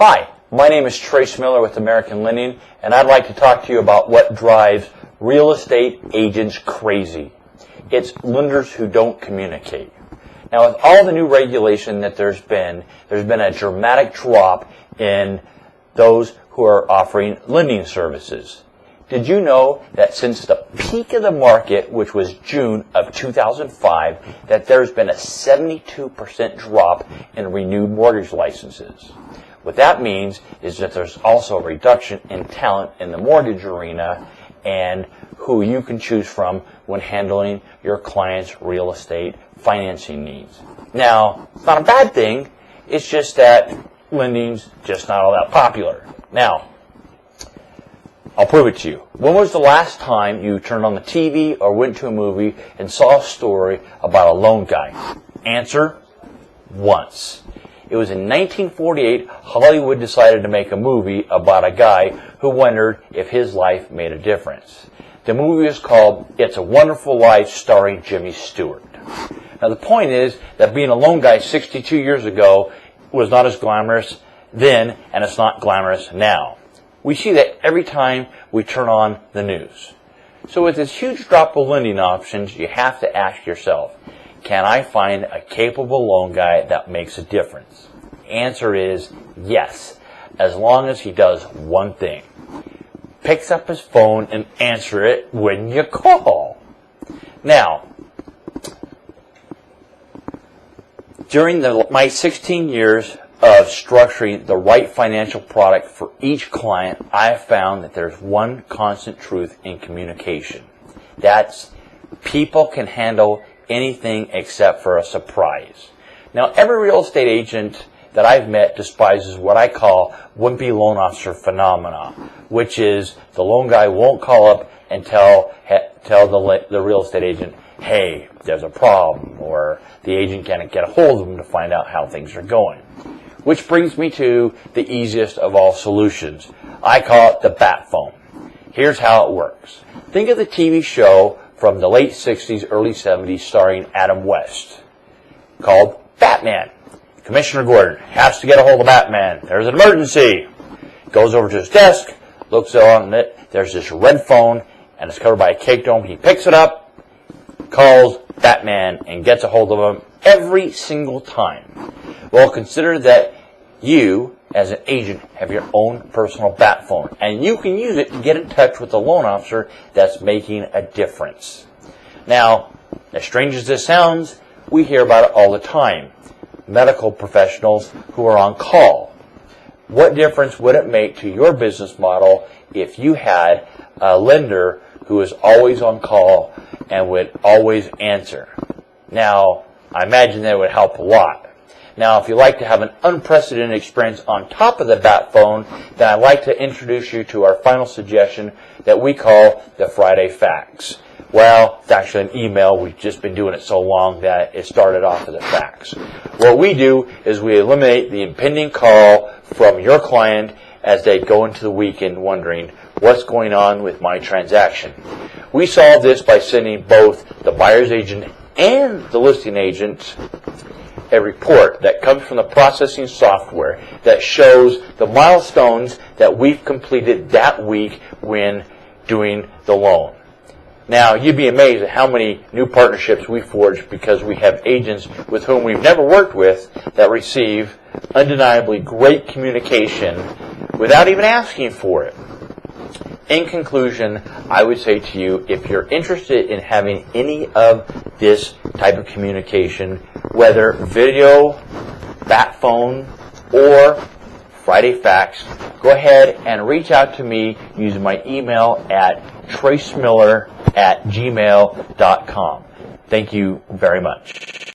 Hi, my name is Trace Miller with American Lending, and I'd like to talk to you about what drives real estate agents crazy. It's lenders who don't communicate. Now, with all the new regulation that there's been a dramatic drop in those who are offering lending services. Did you know that since the peak of the market, which was June of 2005, that there's been a 72% drop in renewed mortgage licenses? What that means is that there's also a reduction in talent in the mortgage arena and who you can choose from when handling your client's real estate financing needs. Now, it's not a bad thing. It's just that lending's just not all that popular. Now, I'll prove it to you. When was the last time you turned on the TV or went to a movie and saw a story about a loan guy? Answer, once. It was in 1948, Hollywood decided to make a movie about a guy who wondered if his life made a difference. The movie was called It's a Wonderful Life, starring Jimmy Stewart. Now the point is that being a loan guy 62 years ago was not as glamorous then, and it's not glamorous now. We see that every time we turn on the news. So with this huge drop of lending options, you have to ask yourself, can I find a capable loan guy that makes a difference? The answer is yes, as long as he does one thing. Picks up his phone and answer it when you call. Now, during my 16 years of structuring the right financial product for each client, I have found that there's one constant truth in communication. That's people can handle anything except for a surprise. Now, every real estate agent that I've met despises what I call wimpy loan officer phenomena, which is the loan guy won't call up and tell the real estate agent, hey, there's a problem, or the agent can't get a hold of him to find out how things are going. Which brings me to the easiest of all solutions. I call it the bat phone. Here's how it works. Think of the TV show from the late 60s, early 70s, starring Adam West, called Batman. Commissioner Gordon has to get a hold of Batman. There's an emergency. Goes over to his desk, looks on it. There's this red phone, and it's covered by a cake dome. He picks it up, calls Batman, and gets a hold of him every single time. Well, consider that you, as an agent, have your own personal bat phone, and you can use it to get in touch with the loan officer that's making a difference. Now, as strange as this sounds, we hear about it all the time. Medical professionals who are on call. What difference would it make to your business model if you had a lender who is always on call and would always answer? Now, I imagine that would help a lot. Now, if you'd like to have an unprecedented experience on top of the bat phone, then I'd like to introduce you to our final suggestion that we call the Friday fax. Well, it's actually an email. We've just been doing it so long that it started off as a fax. What we do is we eliminate the impending call from your client as they go into the weekend wondering, what's going on with my transaction? We solve this by sending both the buyer's agent and the listing agent a report that comes from the processing software that shows the milestones that we've completed that week when doing the loan. Now, you'd be amazed at how many new partnerships we forge because we have agents with whom we've never worked with that receive undeniably great communication without even asking for it. In conclusion, I would say to you, if you're interested in having any of this type of communication, whether video, bat phone, or Friday fax, go ahead and reach out to me using my email at tracemiller@gmail.com. Thank you very much.